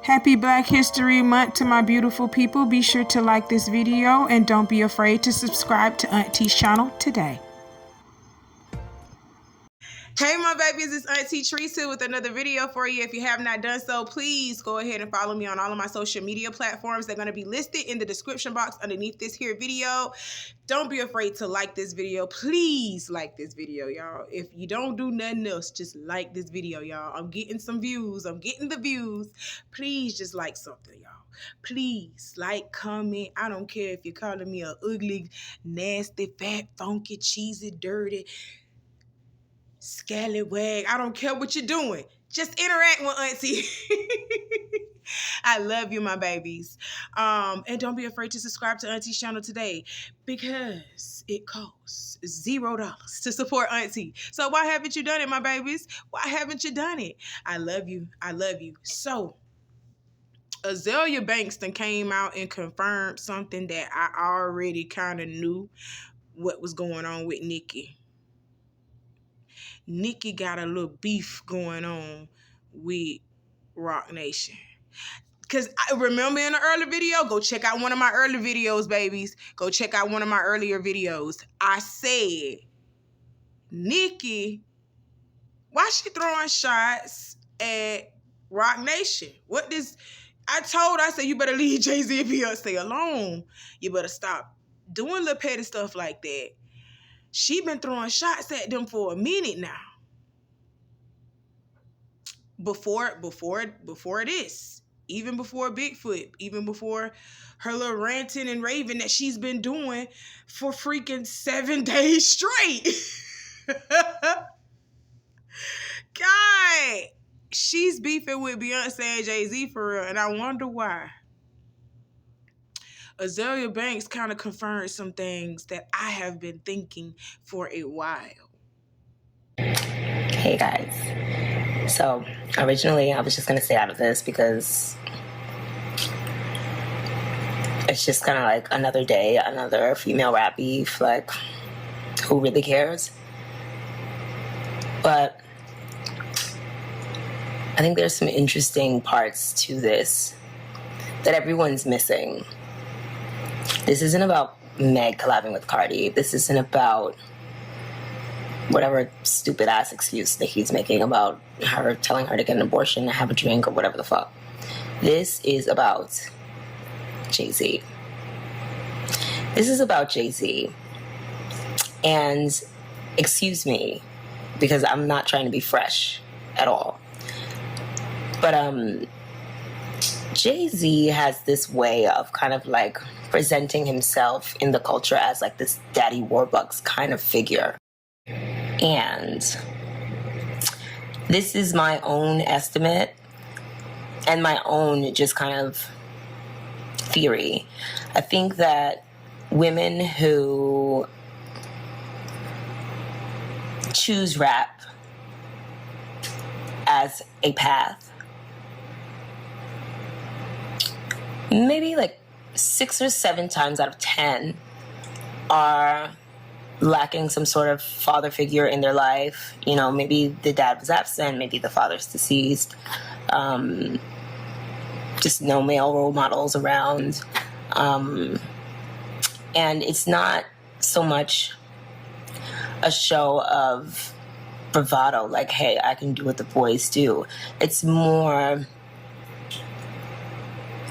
Happy Black History Month to my beautiful people. Be sure to like this video and don't be afraid to subscribe to Auntie's channel today. Hey my babies, it's Auntie Trice here with another video for you. If you have not done so, please go ahead and follow me on all of my social media platforms. They're going to be listed in the description box underneath this here video. Don't be afraid to like this video. Please like this video, y'all. If you don't do nothing else, just like this video, y'all. I'm getting some views. I'm getting the views. Please just like something, y'all. Please like, comment. I don't care if you're calling me a ugly, nasty, fat, funky, cheesy, dirty, scallywag. I don't care what you're doing. Just interact with Auntie. I love you, my babies. And don't be afraid to subscribe to Auntie's channel today because it costs $0 to support Auntie. So why haven't you done it, my babies? Why haven't you done it? I love you. I love you. So Azealia Banks then came out and confirmed something that I already kind of knew what was going on with Nicki. Nicki got a little beef going on with Roc Nation. Because I remember in the early video, go check out one of my early videos, babies. Go check out one of my earlier videos. I said, Nicki, why she throwing shots at Roc Nation? I said, you better leave Jay-Z and Beyonce alone. You better stop doing little petty stuff like that. She been throwing shots at them for a minute now. Before this, even before Bigfoot, even before her little ranting and raving that she's been doing for freaking 7 days straight. God, she's beefing with Beyonce and Jay-Z for real, and I wonder why. Azealia Banks kind of confirmed some things that I have been thinking for a while. Hey guys. So originally I was just going to stay out of this because it's just kind of like another day, another female rap beef. Like, who really cares? But I think there's some interesting parts to this that everyone's missing. This isn't about Meg collabing with Cardi. This isn't about whatever stupid ass excuse that he's making about her telling her to get an abortion and have a drink or whatever the fuck. This is about Jay-Z. This is about Jay-Z. And excuse me, because I'm not trying to be fresh at all. But Jay-Z has this way of kind of like presenting himself in the culture as like this Daddy Warbucks kind of figure. And this is my own estimate and my own just kind of theory. I think that women who choose rap as a path, maybe like 6 or 7 times out of 10 are lacking some sort of father figure in their life. You know, maybe the dad was absent, maybe the father's deceased, just no male role models around. And it's not so much a show of bravado, like, hey, I can do what the boys do. It's more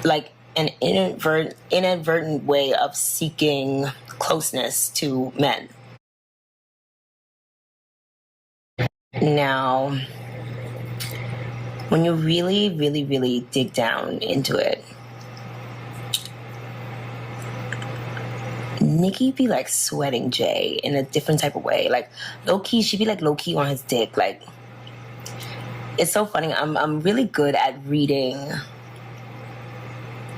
like an inadvertent way of seeking closeness to men. Now, when you really, really, really dig down into it, Nicki be like sweating Jay in a different type of way. Like low-key, she be like low-key on his dick. Like, it's so funny. I'm really good at reading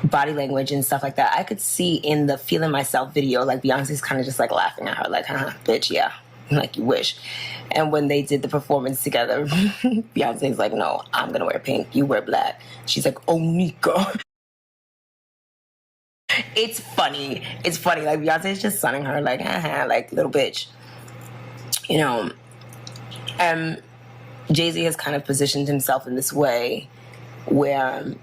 body language and stuff like that. I could see in the Feeling Myself video, like Beyonce's kind of just like laughing at her, like, haha, bitch, yeah, like you wish. And when they did the performance together, Beyonce's like, no, I'm gonna wear pink, you wear black. She's like, oh, Nika. It's funny. It's funny. Like Beyonce's just sunning her, like, haha, like little bitch. You know, Jay-Z has kind of positioned himself in this way where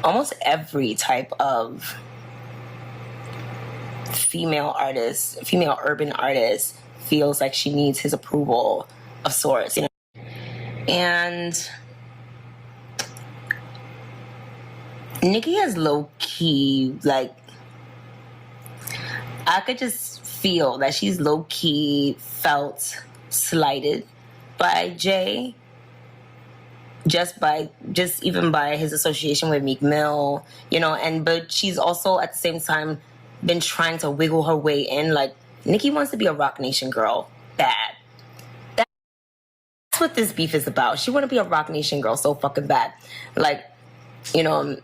almost every type of female artist, female urban artist, feels like she needs his approval of sorts, you know. And Nicki has low-key, like, I could just feel that she's low-key felt slighted by Jay, just even by his association with Meek Mill, you know, but she's also at the same time been trying to wiggle her way in. Like, Nicki wants to be a Roc Nation girl bad. That's what this beef is about. She want to be a Roc Nation girl so fucking bad. Like, you know,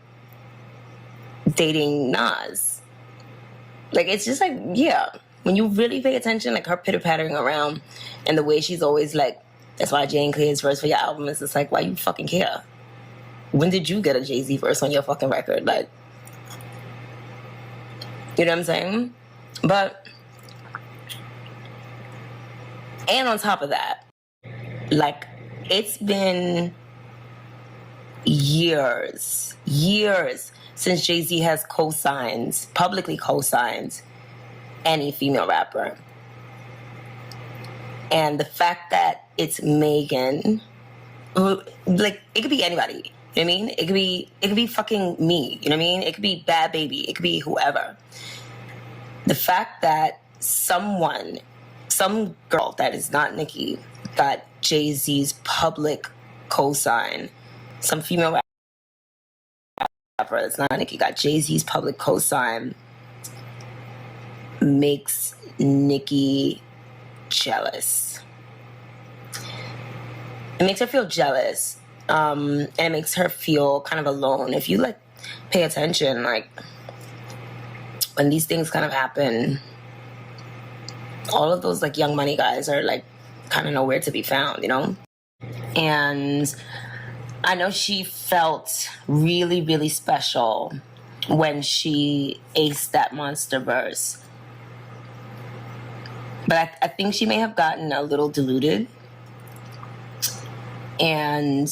dating Nas. Like, it's just like, yeah, when you really pay attention, like her pitter-pattering around and the way she's always like, that's why Jane Clear's verse for your album is just like, why you fucking care? When did you get a Jay-Z verse on your fucking record? Like, you know what I'm saying? But, and on top of that, like, it's been years since Jay-Z has publicly co-signed any female rapper. And the fact that it's Megan, like, it could be anybody, you know what I mean? It could be fucking me, you know what I mean? It could be Bad Baby, it could be whoever. The fact that some girl that is not Nicki got Jay-Z's public cosign, some female rapper that's not Nicki got Jay-Z's public cosign, makes Nicki jealous. It makes her feel jealous, and it makes her feel kind of alone. If you, like, pay attention, like, when these things kind of happen, all of those, like, Young Money guys are, like, kind of nowhere to be found, you know? And I know she felt really, really special when she aced that monster verse. But I think she may have gotten a little deluded. And,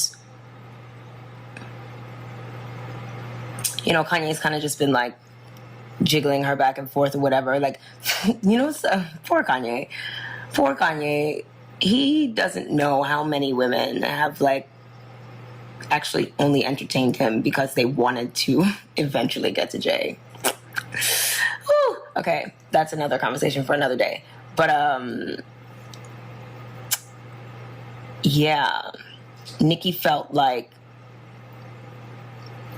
you know, Kanye's kind of just been, like, jiggling her back and forth or whatever. Like, you know, poor Kanye. Poor Kanye. He doesn't know how many women have, like, actually only entertained him because they wanted to eventually get to Jay. Whew. Okay, that's another conversation for another day. But, yeah, Nicki felt like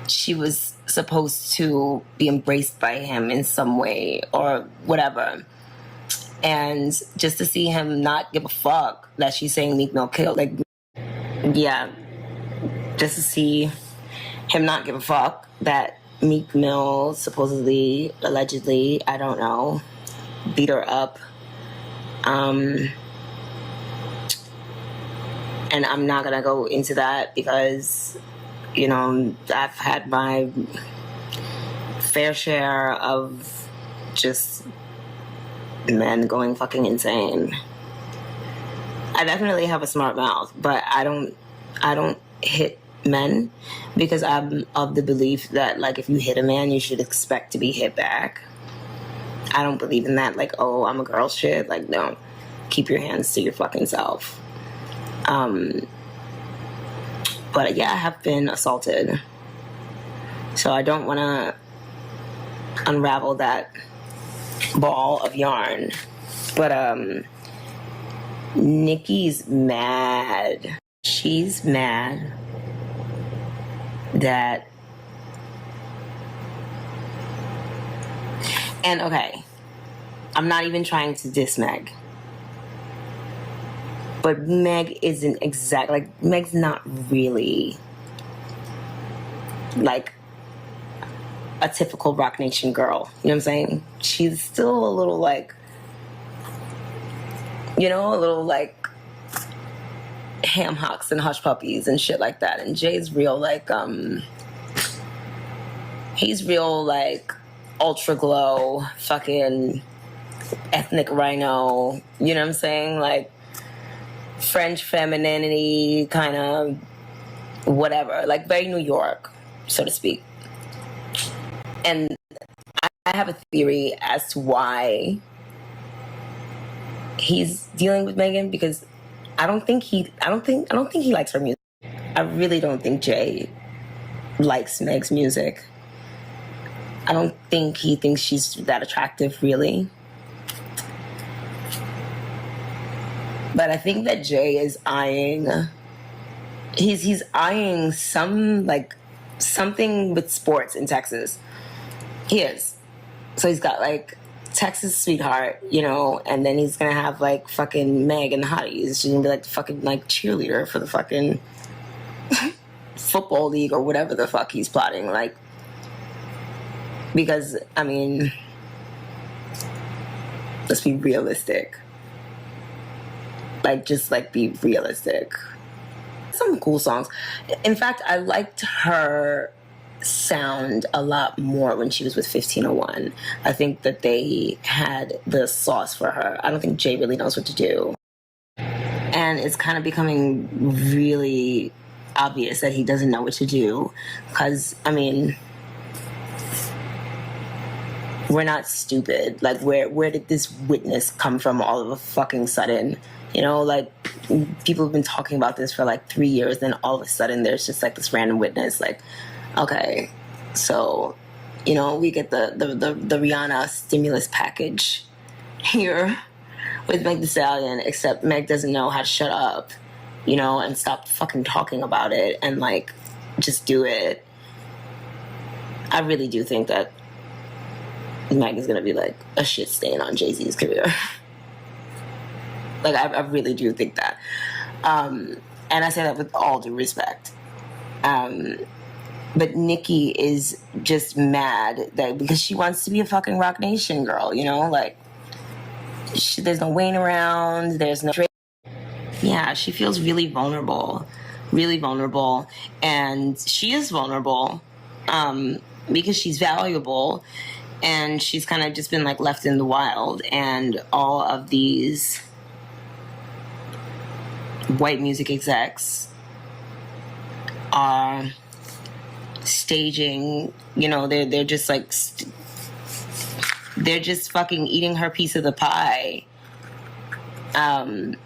she was supposed to be embraced by him in some way or whatever. And just to see him not give a fuck that she's saying Meek Mill killed, like, yeah, just to see him not give a fuck that Meek Mill supposedly, allegedly, I don't know, beat her up. And I'm not gonna go into that because, you know, I've had my fair share of just men going fucking insane. I definitely have a smart mouth, but I don't hit men because I'm of the belief that, like, if you hit a man, you should expect to be hit back. I don't believe in that, like, oh, I'm a girl shit. Like, no. Keep your hands to your fucking self. But yeah, I have been assaulted. So I don't want to unravel that ball of yarn. But Nicki's mad. She's mad that... And okay, I'm not even trying to diss Meg. But Meg isn't like, Meg's not really like a typical Roc Nation girl. You know what I'm saying? She's still a little like, you know, a little like ham hocks and hush puppies and shit like that. And Jay's real like, he's real like ultra glow, fucking ethnic rhino. You know what I'm saying? Like, French femininity, kind of whatever, like very New York, so to speak. And I have a theory as to why he's dealing with Megan, because I don't think he likes her music. I really don't think Jay likes Meg's music. I don't think he thinks she's that attractive, really. But I think that Jay is eyeing. He's eyeing something with sports in Texas. He is. So he's got like Texas sweetheart, you know, and then he's gonna have like fucking Meg and the Hotties. She's gonna be like the fucking like cheerleader for the fucking football league or whatever the fuck he's plotting. Like, because I mean, let's be realistic. Like, just like be realistic. Some cool songs. In fact, I liked her sound a lot more when she was with 1501. I think that they had the sauce for her. I don't think Jay really knows what to do. And it's kind of becoming really obvious that he doesn't know what to do. Because, I mean, we're not stupid. Like, where did this witness come from all of a fucking sudden? You know, like, people have been talking about this for like 3 years, then all of a sudden there's just like this random witness. Like, okay, so, you know, we get the Rihanna stimulus package here with Meg Thee Stallion, except Meg doesn't know how to shut up, you know, and stop fucking talking about it and like just do it. I really do think that Meg is gonna be like a shit stain on Jay-Z's career. Like, I really do think that. And I say that with all due respect. But Nicki is just mad that because she wants to be a fucking Rock Nation girl, you know? Like, there's no Wayne around, there's no... Yeah, she feels really vulnerable. Really vulnerable. And she is vulnerable because she's valuable. And she's kind of just been, like, left in the wild. And all of these white music execs are staging, you know, they're just like they're just fucking eating her piece of the pie. And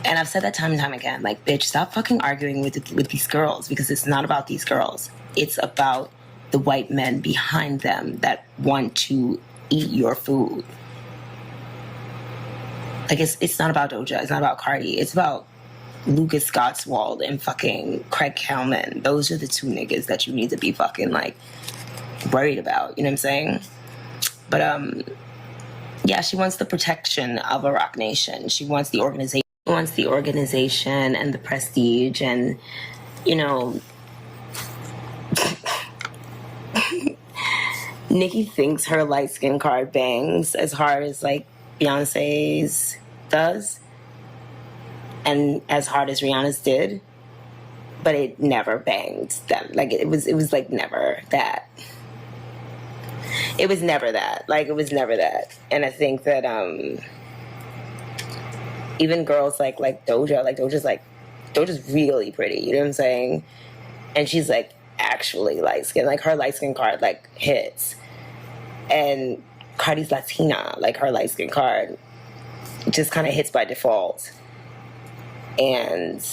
I've said that time and time again, like, bitch, stop fucking arguing with these girls, because it's not about these girls. It's about the white men behind them that want to eat your food. Like, it's not about Doja, it's not about Cardi, it's about Lucas Scotswald and fucking Craig Kalman. Those are the two niggas that you need to be fucking, like, worried about. You know what I'm saying? But, yeah, she wants the protection of a Rock Nation. She wants the organization. She wants the organization and the prestige and, you know... Nicki thinks her light-skin card bangs as hard as, like, Beyonce's does. And as hard as Rihanna's did, but it never banged them. Like, it was like never that. It was never that. Like, it was never that. And I think that even girls like Doja's really pretty, you know what I'm saying? And she's like actually light skin. Like, her light skin card like hits. And Cardi's Latina, like, her light skin card just kind of hits by default. And,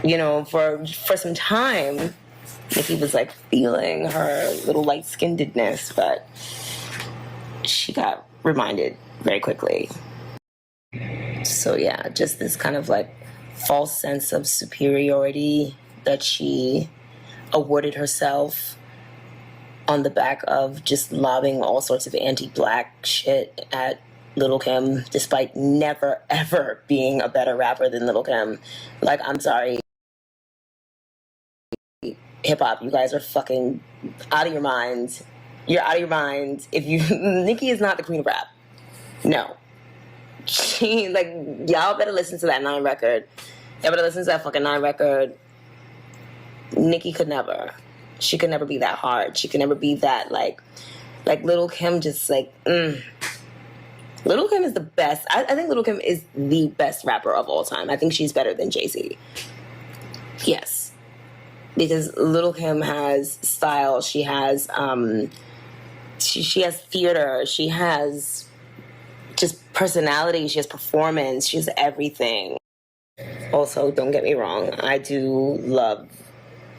you know, for some time, Nicki was, like, feeling her little light-skinnedness, but she got reminded very quickly. So, yeah, just this kind of, like, false sense of superiority that she awarded herself on the back of just lobbing all sorts of anti-black shit at Lil' Kim, despite never, ever being a better rapper than Lil' Kim. Like, I'm sorry. Hip-hop, you guys are fucking out of your minds. You're out of your minds. If you... Nicki is not the queen of rap. No. She, like, y'all better listen to that 9 record. Y'all better listen to that fucking 9 record. Nicki could never. She could never be that hard. She could never be that, like Lil' Kim just, like, Lil' Kim is the best. I think Lil' Kim is the best rapper of all time. I think she's better than Jay-Z. Yes. Because Little Kim has style. She has she has theater. She has just personality. She has performance. She has everything. Also, don't get me wrong. I love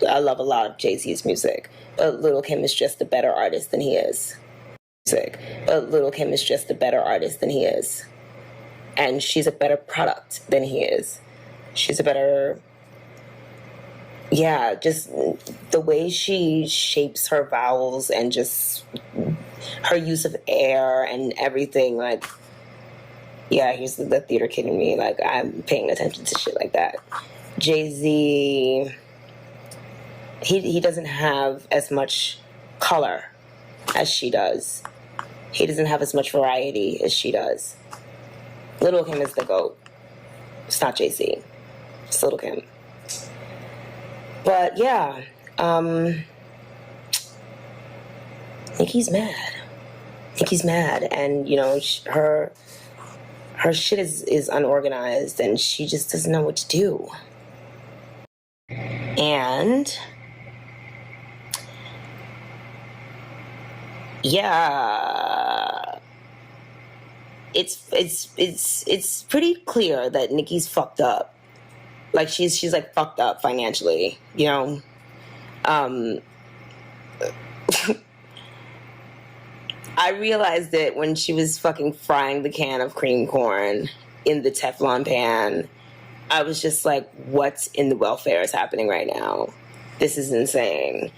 a lot of Jay-Z's music. But Little Kim is just a better artist than he is. But Little Kim is just a better artist than he is. And she's a better product than he is. She's a better... Yeah, just the way she shapes her vowels and just her use of air and everything, like, yeah, here's the theater kid in me. Like, I'm paying attention to shit like that. Jay-Z, he doesn't have as much color as she does. He doesn't have as much variety as she does. Little Kim is the GOAT. It's not Jay-Z. It's Little Kim. But yeah, Nicki's mad. Nicki's mad, and you know her shit is unorganized, and she just doesn't know what to do. And yeah, it's pretty clear that Nicki's fucked up. Like, she's like fucked up financially, you know? I realized it when she was fucking frying the can of cream corn in the Teflon pan. I was just like, what in the welfare is happening right now? This is insane.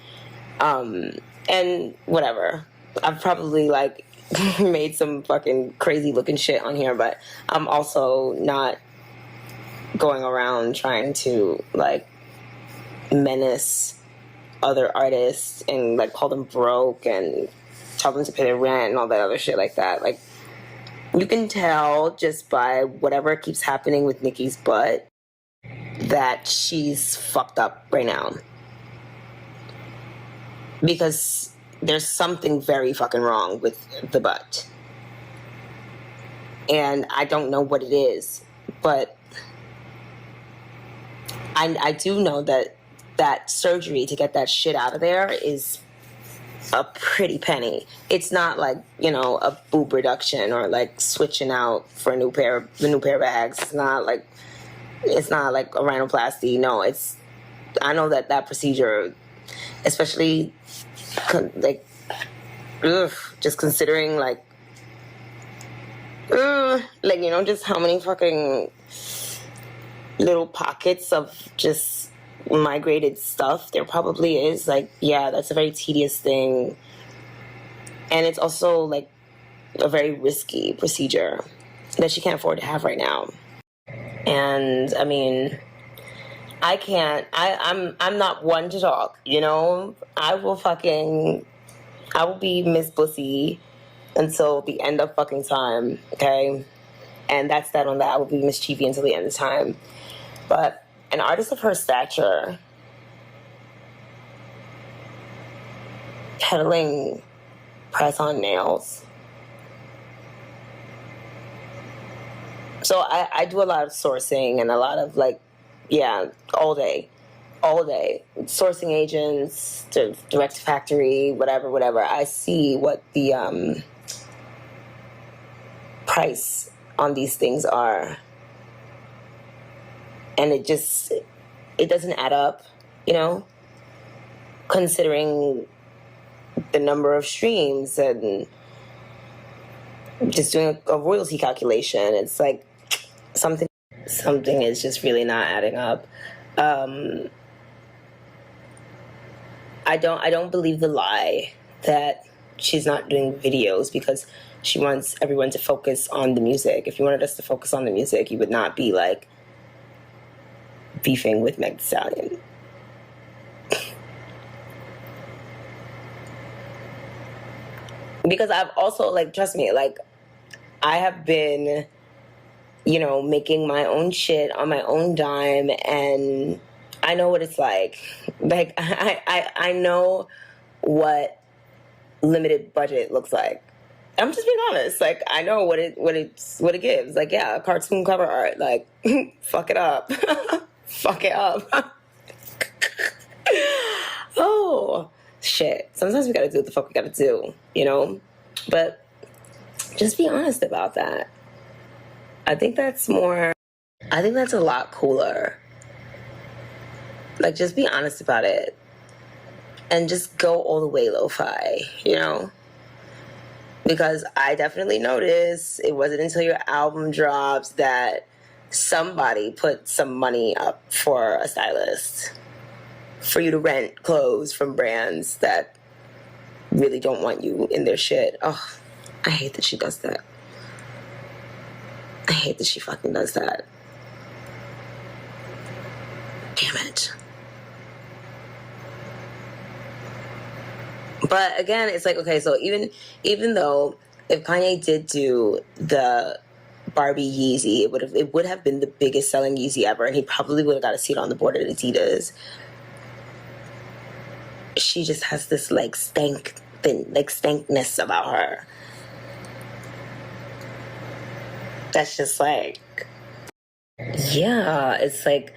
And whatever. I've probably, like, made some fucking crazy looking shit on here, but I'm also not going around trying to, like, menace other artists and, like, call them broke and tell them to pay their rent and all that other shit like that. Like, you can tell just by whatever keeps happening with Nicki's butt that she's fucked up right now. Because there's something very fucking wrong with the butt. And I don't know what it is, but I do know that surgery to get that shit out of there is a pretty penny. It's not like, you know, a boob reduction or like switching out for a new pair of bags. It's not like a rhinoplasty. No, I know that procedure, especially like, just considering like, you know, just how many fucking little pockets of just migrated stuff there probably is. Like, yeah, that's a very tedious thing, and it's also like a very risky procedure that she can't afford to have right now. And I mean, I'm not one to talk, you know. I will be Miss Bussy until the end of fucking time, okay? And that's that on that. I will be Miss Chiefy until the end of time. But an artist of her stature peddling press-on nails. So I do a lot of sourcing and a lot of, like, yeah, all day. Sourcing agents, to direct factory, whatever. I see what the price on these things are. And it doesn't add up, you know, considering the number of streams and just doing a royalty calculation. It's like something is just really not adding up. I don't believe the lie that she's not doing videos because she wants everyone to focus on the music. If you wanted us to focus on the music, you would not be like beefing with Meg Thee Stallion. Because I've also, like, trust me, like, I have been, you know, making my own shit on my own dime, and I know what it's like. Like, I know what limited budget looks like. I'm just being honest. Like, I know what it gives. Like, yeah, cartoon cover art. Like, fuck it up. Fuck it up. shit. Sometimes we gotta do what the fuck we gotta do, you know? But just be honest about that. I think that's a lot cooler. Like, just be honest about it. And just go all the way lo-fi, you know? Because I definitely noticed it wasn't until your album drops that somebody put some money up for a stylist, for you to rent clothes from brands that really don't want you in their shit. Oh, I hate that she does that. I hate that she fucking does that. Damn it. But again, it's like, okay, so even though if Kanye did do the Barbie Yeezy, it would have been the biggest selling Yeezy ever, and he probably would have got a seat on the board at Adidas. She just has this like stankness about her. That's just like, yeah, it's like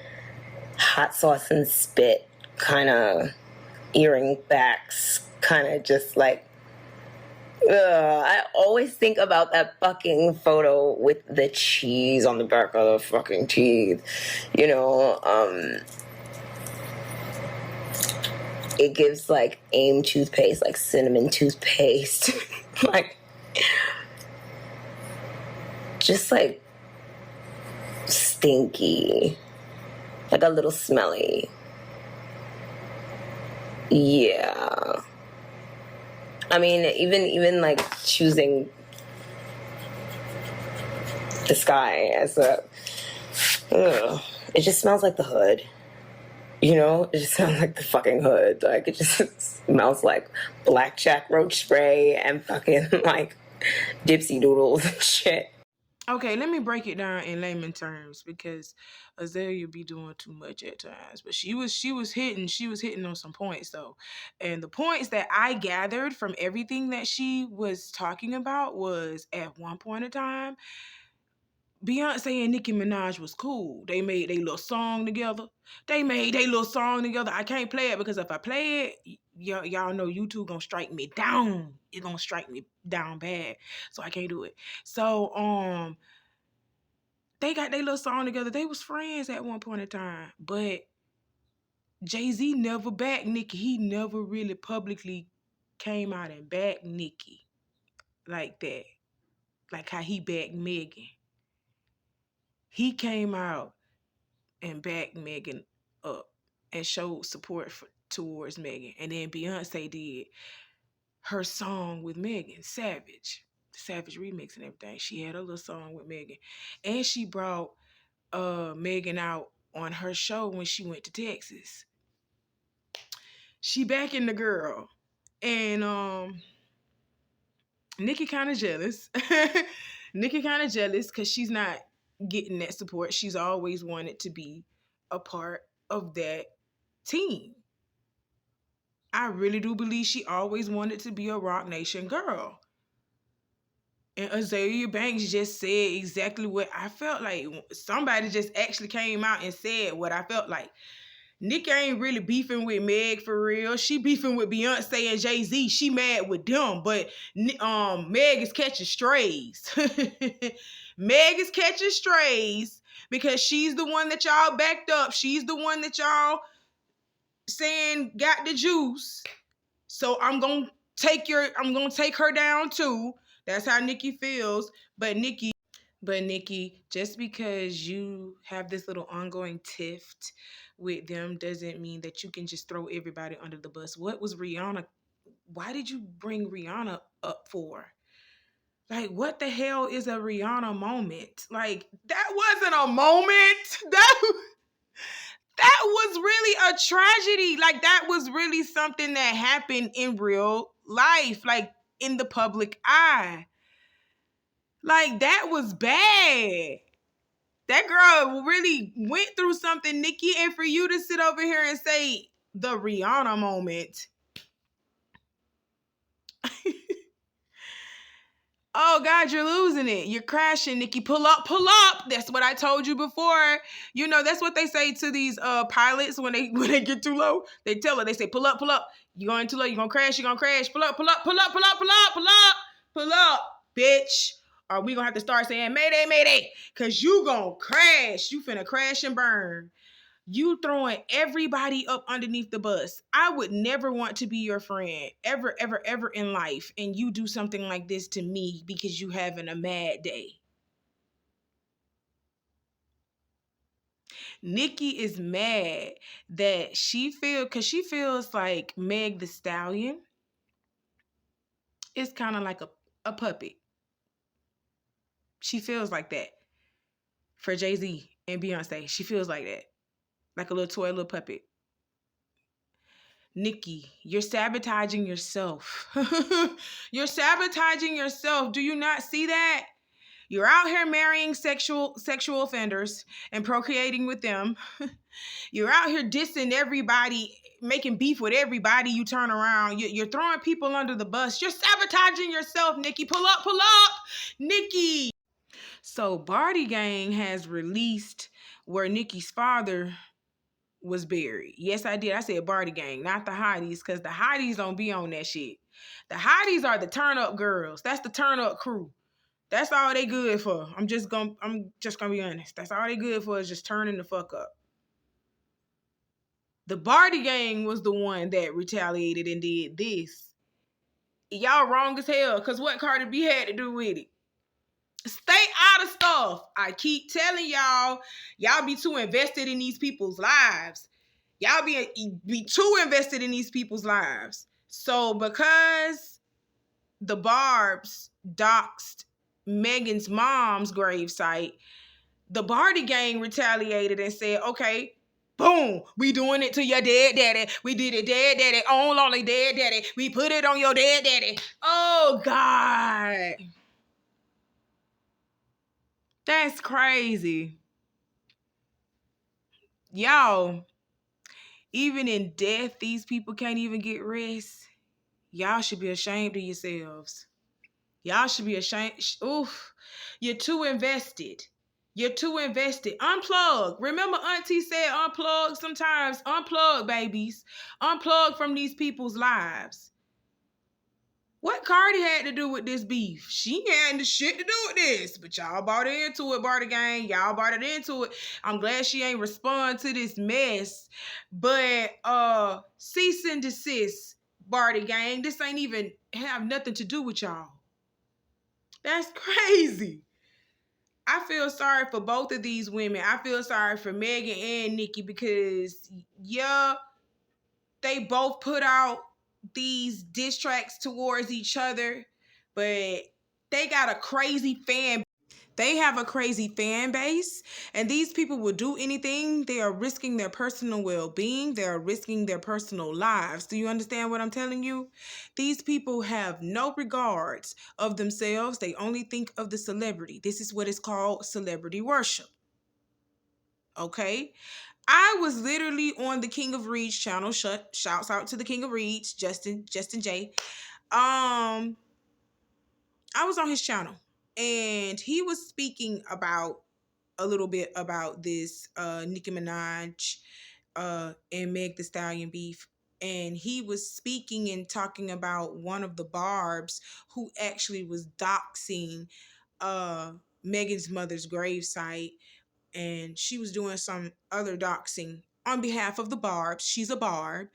hot sauce and spit kind of earring backs, kind of just like, I always think about that fucking photo with the cheese on the back of the fucking teeth, you know. It gives like AIM toothpaste, like cinnamon toothpaste, like just like stinky, like a little smelly. Yeah. I mean, even like choosing the sky as it just smells like the hood. You know, it just smells like the fucking hood. Like, it just smells like blackjack roach spray and fucking like dipsy doodles and shit. Okay, let me break it down in layman terms because Azealia be doing too much at times. But she was hitting on some points though. And the points that I gathered from everything that she was talking about was at one point in time, Beyonce and Nicki Minaj was cool. They made their little song together. I can't play it because if I play it, y'all know YouTube gonna strike me down. It's gonna strike me down bad. So I can't do it. So they got their little song together. They was friends at one point in time. But Jay-Z never backed Nicki. He never really publicly came out and backed Nicki like that. Like how he backed Megan. He came out and backed Megan up and showed support towards Megan. And then Beyonce did her song with Megan, Savage. The Savage remix and everything. She had a little song with Megan. And she brought Megan out on her show when she went to Texas. She backing the girl. And Nicki kind of jealous. Nicki kind of jealous because she's not getting that support. She's always wanted to be a part of that team. I really do believe she always wanted to be a Roc Nation girl. And Azealia Banks just said exactly what I felt like. Somebody just actually came out and said what I felt like. Nicki ain't really beefing with Meg for real. She beefing with Beyonce and Jay-Z. She mad with them, but Meg is catching strays. Meg is catching strays because she's the one that y'all backed up. She's the one that y'all saying got the juice. So I'm gonna take her down too. That's how Nicki feels. But Nicki, just because you have this little ongoing tiff with them doesn't mean that you can just throw everybody under the bus. What was Rihanna? Why did you bring Rihanna up for? Like, what the hell is a Rihanna moment? Like, that wasn't a moment. That was really a tragedy. Like, that was really something that happened in real life, like in the public eye. Like, that was bad. That girl really went through something, Nicki, and for you to sit over here and say the Rihanna moment. Oh God, you're losing it. You're crashing, Nicki. Pull up, pull up. That's what I told you before. You know, that's what they say to these pilots when they get too low. They tell her, they say, pull up, pull up. You're going too low, you're gonna crash, you're gonna crash. Pull up, pull up, pull up, pull up, pull up, pull up, pull up, bitch. Or we gonna have to start saying Mayday, Mayday. Cause you gonna crash. You finna crash and burn. You throwing everybody up underneath the bus. I would never want to be your friend ever, ever, ever in life. And you do something like this to me because you having a mad day. Nicki is mad that because she feels like Meg the Stallion is kind of like a puppet. She feels like that for Jay-Z and Beyonce. She feels like that. Like a little toy, little puppet. Nicki, you're sabotaging yourself. You're sabotaging yourself. Do you not see that? You're out here marrying sexual offenders and procreating with them. You're out here dissing everybody, making beef with everybody you turn around. You're throwing people under the bus. You're sabotaging yourself, Nicki. Pull up, Nicki. So Barty Gang has released where Nicki's father was buried. Yes, I did. I said Barty Gang, not the hotties, because the hotties don't be on that shit. The hotties are the turn up girls. That's the turn up crew. That's all they good for. I'm just gonna be honest. That's all they good for is just turning the fuck up. The Barty Gang was the one that retaliated and did this. Y'all wrong as hell, because what Cardi B had to do with it? Stay out of stuff. I keep telling y'all be too invested in these people's lives. Y'all be too invested in these people's lives. So because the Barbs doxed Megan's mom's gravesite, the Barty Gang retaliated and said, okay, boom, we doing it to your dead daddy. We did it dead daddy, on only dead daddy. We put it on your dead daddy. Oh, God. That's crazy. Y'all, even in death, these people can't even get rest. Y'all should be ashamed of yourselves. Y'all should be ashamed. Oof. You're too invested. You're too invested. Unplug. Remember Auntie said unplug sometimes. Unplug, babies. Unplug from these people's lives. What Cardi had to do with this beef? She had the shit to do with this. But y'all bought into it, Barty Gang. Y'all bought it into it. I'm glad she ain't respond to this mess. But cease and desist, Barty Gang. This ain't even have nothing to do with y'all. That's crazy. I feel sorry for both of these women. I feel sorry for Megan and Nicki because, yeah, they both put out these diss tracks towards each other, but they got a crazy fan. They have a crazy fan base, and these people will do anything. They are risking their personal well-being. They are risking their personal lives. Do you understand what I'm telling you? These people have no regards of themselves. They only think of the celebrity. This is what is called celebrity worship. Okay? I was literally on the King of Reads channel. Shouts out to the King of Reads, Justin J. I was on his channel, and he was speaking about a little bit about this Nicki Minaj and Meg the Stallion beef. And he was speaking and talking about one of the Barbs who actually was doxing Megan's mother's gravesite, and she was doing some other doxing on behalf of the Barbs. She's a Barb.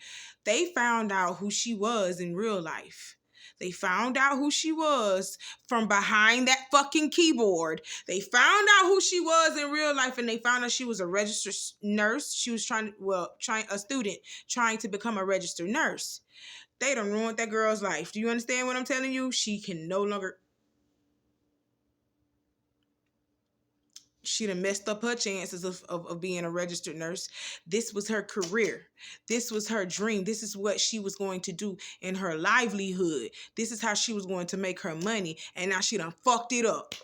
They found out who she was in real life. They found out who she was from behind that fucking keyboard. They found out who she was in real life, and they found out she was a registered nurse. She was a student trying to become a registered nurse. They done ruined that girl's life. Do you understand what I'm telling you? She can no longer... She done messed up her chances of being a registered nurse. This was her career. This was her dream. This is what she was going to do in her livelihood. This is how she was going to make her money. And now she done fucked it up.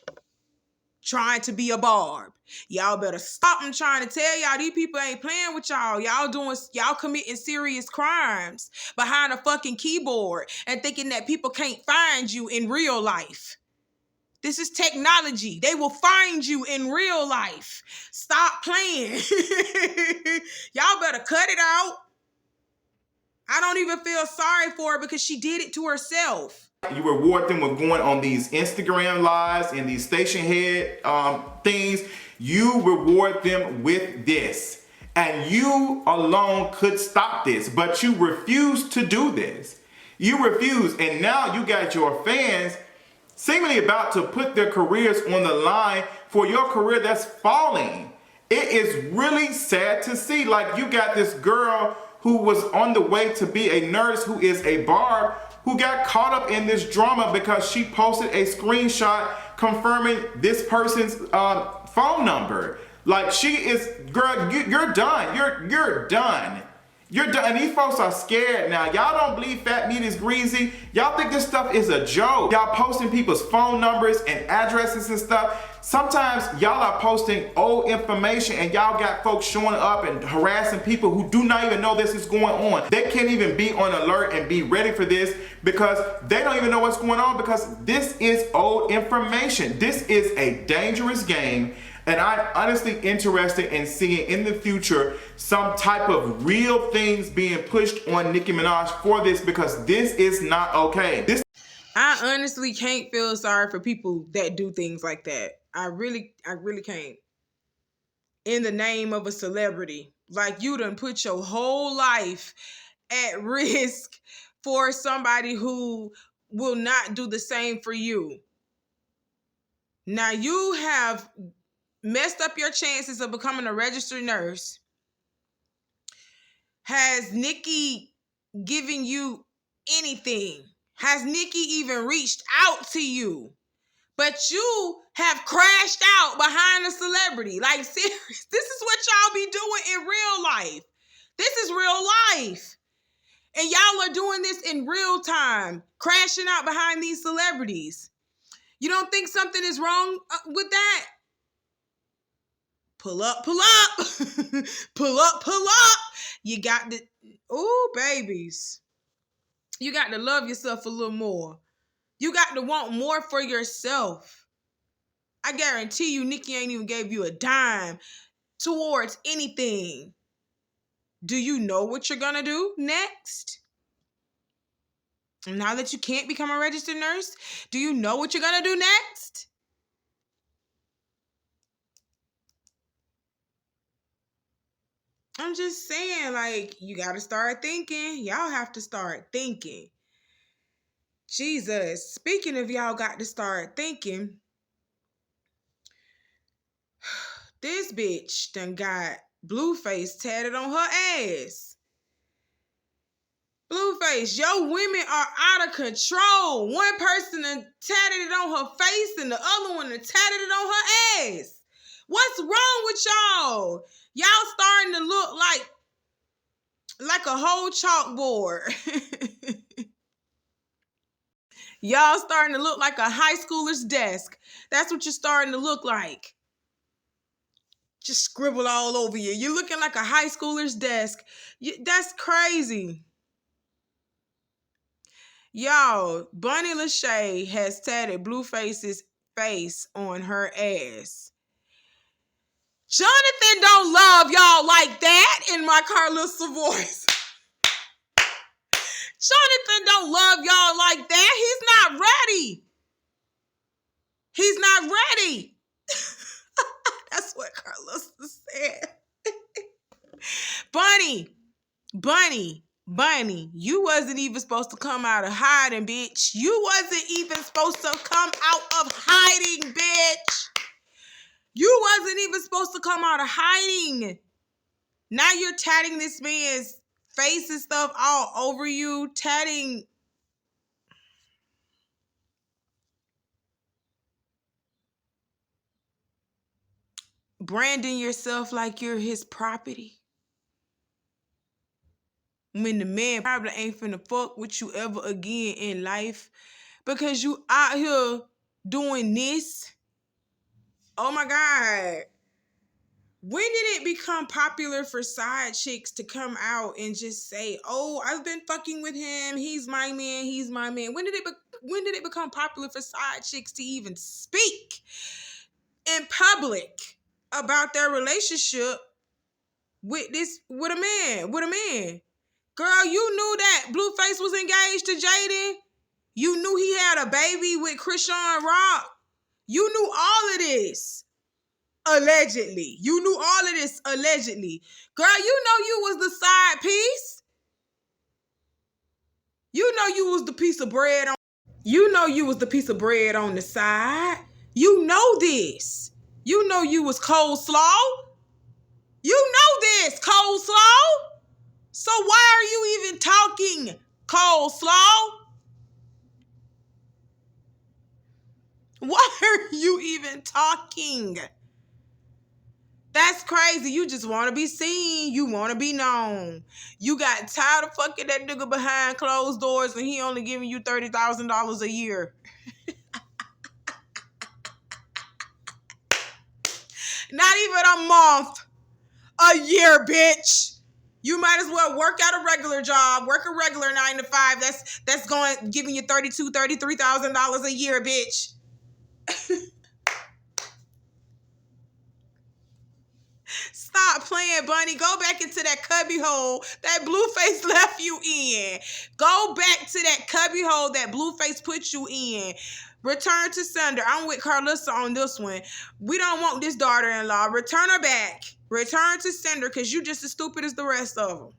Trying to be a Barb. Y'all better stop. I'm trying to tell y'all, these people ain't playing with y'all. Y'all committing serious crimes behind a fucking keyboard and thinking that people can't find you in real life. This is technology. They will find you in real life. Stop playing. Y'all better cut it out. I don't even feel sorry for her because she did it to herself. You reward them with going on these Instagram lives and these station head things. You reward them with this. And you alone could stop this, but you refuse to do this. You refuse, and now you got your fans seemingly about to put their careers on the line for your career that's falling. It is really sad to see. Like, you got this girl who was on the way to be a nurse, who is a barb, who got caught up in this drama because she posted a screenshot confirming this person's phone number. Like, she is, girl, you're done. You're done. You're done. And these folks are scared now. Y'all don't believe fat meat is greasy. Y'all think this stuff is a joke. Y'all posting people's phone numbers and addresses and stuff. Sometimes y'all are posting old information and y'all got folks showing up and harassing people who do not even know this is going on. They can't even be on alert and be ready for this because they don't even know what's going on, because this is old information. This is a dangerous game. And I'm honestly interested in seeing in the future some type of real things being pushed on Nicki Minaj for this, because this is not okay. I honestly can't feel sorry for people that do things like that. I really can't. In the name of a celebrity. Like, you done put your whole life at risk for somebody who will not do the same for you. Now, you have messed up your chances of becoming a registered nurse. Has Nicki given you anything? Has Nicki even reached out to you? But you have crashed out behind a celebrity. Like, serious, this is what y'all be doing in real life. This is real life. And y'all are doing this in real time, crashing out behind these celebrities. You don't think something is wrong with that? Pull up, pull up. Pull up, pull up. You got to, ooh, babies. You got to love yourself a little more. You got to want more for yourself. I guarantee you, Nicki ain't even gave you a dime towards anything. Do you know what you're gonna do next? Now that you can't become a registered nurse, do you know what you're gonna do next? I'm just saying, like, you gotta start thinking. Y'all have to start thinking. Jesus, speaking of y'all got to start thinking, this bitch done got Blueface tatted on her ass. Blueface, your women are out of control. One person done tatted it on her face and the other one done tatted it on her ass. What's wrong with y'all? Y'all starting to look like a whole chalkboard. Y'all starting to look like a high schooler's desk. That's what you're starting to look like. Just scribble all over you. You're looking like a high schooler's desk. That's crazy. Y'all, Bunny LaShay has tatted Blueface's face on her ass. Jonathan don't love y'all like that, in my Carlissa voice. Jonathan don't love y'all like that. He's not ready. He's not ready. That's what Carlissa said. Bunny, you wasn't even supposed to come out of hiding, bitch. You wasn't even supposed to come out of hiding, bitch. You wasn't even supposed to come out of hiding. Now you're tatting this man's face and stuff all over you. Tatting. Branding yourself like you're his property. When the man probably ain't finna fuck with you ever again in life because you out here doing this. Oh my God. When did it become popular for side chicks to come out and just say, oh, I've been fucking with him. He's my man. He's my man. When did it when did it become popular for side chicks to even speak in public about their relationship with a man? Girl, you knew that Blueface was engaged to Jaden. You knew he had a baby with Krishan Rock. You knew all of this. Allegedly. You knew all of this allegedly. Girl, you know you was the side piece. You know you was the piece of bread on. You know you was the piece of bread on the side. You know this. You know you was coleslaw. You know this, coleslaw. So why are you even talking, coleslaw? Why are you even talking? That's crazy. You just want to be seen. You want to be known. You got tired of fucking that nigga behind closed doors and he only giving you $30,000 a year. Not even a month. A year, bitch. You might as well work out a regular job. Work a regular 9 to 5. That's going giving you $33,000 a year, bitch. Stop playing, Bunny. Go back into that cubby hole that Blueface left you in. Go back to that cubby hole that Blueface put you in. Return to sender. I'm with Carlissa on this one. We don't want this daughter-in-law. Return her back. Return to sender because you just as stupid as the rest of them.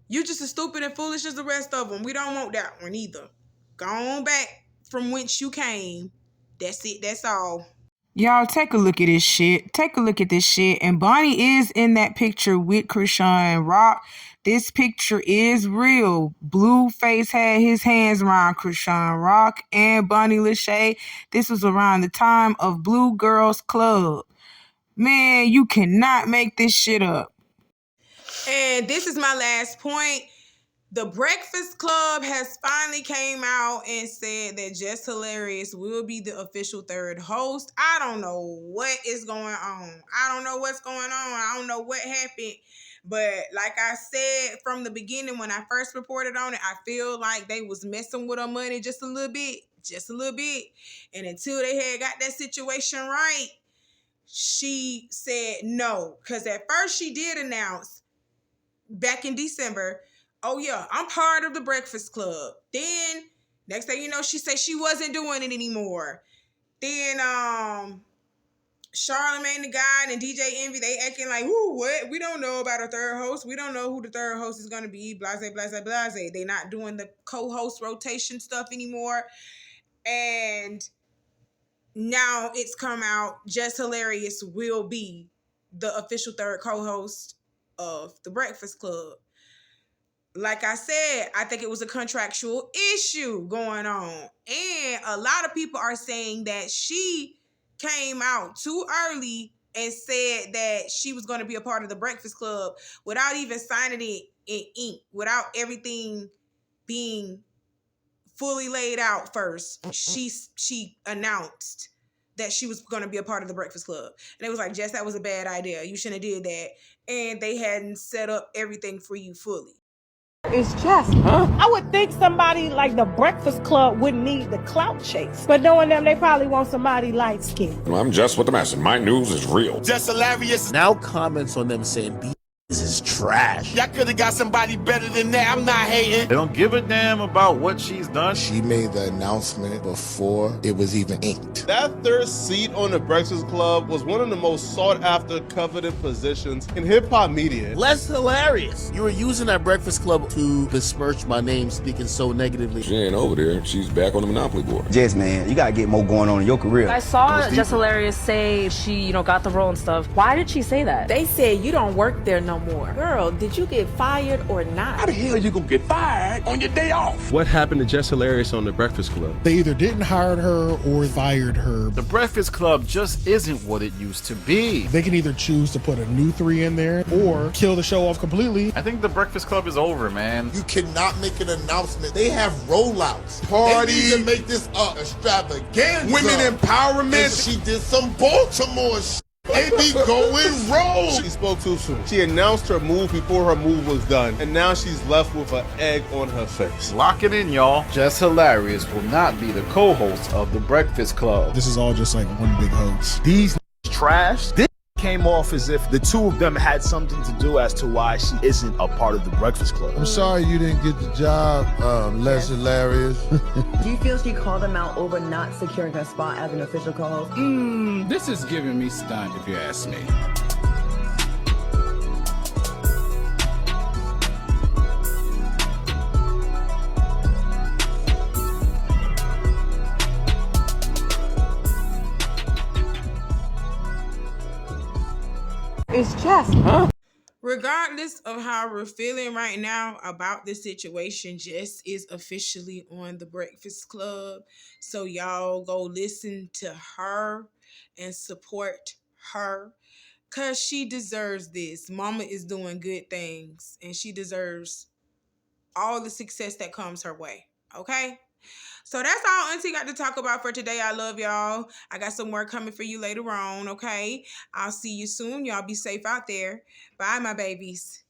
You just as stupid and foolish as the rest of them. We don't want that one either. Go on back from whence you came. That's it. That's all. Y'all, take a look at this shit. Take a look at this shit. And Bonnie is in that picture with Krishan Rock. This picture is real. Blueface had his hands around Krishan Rock and Bonnie LaShay. This was around the time of Blue Girls Club. Man, you cannot make this shit up. And this is my last point. The Breakfast Club has finally came out and said that Just Hilarious will be the official third host. I don't know what is going on. I don't know what's going on. I don't know what happened. But like I said from the beginning when I first reported on it, I feel like they was messing with her money just a little bit. Just a little bit. And until they had got that situation right, she said no. Because at first she did announce back in December, oh yeah, I'm part of the Breakfast Club. Then next thing you know, she said she wasn't doing it anymore. Then Charlamagne the God and DJ Envy, they acting like, ooh, what? We don't know about a third host. We don't know who the third host is gonna be. Blase, blase, blase. They not doing the co-host rotation stuff anymore. And now it's come out, Just Hilarious will be the official third co-host of the Breakfast Club. Like I said, I think it was a contractual issue going on. And a lot of people are saying that she came out too early and said that she was going to be a part of the Breakfast Club without even signing it in ink, without everything being fully laid out first. She announced that she was going to be a part of the Breakfast Club. And it was like, Jess, that was a bad idea. You shouldn't have did that. And they hadn't set up everything for you fully. It's just, I would think somebody like the Breakfast Club wouldn't need the clout chase. But knowing them, they probably want somebody light skinned. Well, I'm just with the message. My news is real. Just hilarious. Now comments on them saying, this is trash. Y'all could have got somebody better than that. I'm not hating. They don't give a damn about what she's done. She made the announcement before it was even inked. That third seat on the Breakfast Club was one of the most sought after coveted positions in hip hop media. Less hilarious. You were using that Breakfast Club to besmirch my name speaking so negatively. She ain't over there. She's back on the Monopoly board. Jess, man, you gotta get more going on in your career. I saw Just Hilarious say she, got the role and stuff. Why did she say that? They said you don't work there no more. Girl, did you get fired or not? How the hell you gonna get fired on your day off? What happened to Just Hilarious on the Breakfast Club? They either didn't hire her or fired her. The Breakfast Club just isn't what it used to be. They can either choose to put a new 3 in there or kill the show off completely. I think the Breakfast Club is over, man. You cannot make an announcement. They have rollouts. Parties. They need to make this extravaganza. Women empowerment. And she did some Baltimore shit. It be going wrong. She spoke too soon. She announced her move before her move was done, and now she's left with an egg on her face. Lock it in, y'all. Just Hilarious will not be the co-host of The Breakfast Club. This is all just like one big hoax. These trash. This came off as if the two of them had something to do as to why she isn't a part of The Breakfast Club. I'm sorry you didn't get the job, less hilarious. Do you feel she called them out over not securing her spot as an official co-host? This is giving me stunned, if you ask me. It's just. Regardless of how we're feeling right now about this situation, Jess is officially on The Breakfast Club. So y'all go listen to her and support her because she deserves this. Mama is doing good things and she deserves all the success that comes her way. Okay? So that's all Auntie got to talk about for today. I love y'all. I got some more coming for you later on, okay? I'll see you soon. Y'all be safe out there. Bye, my babies.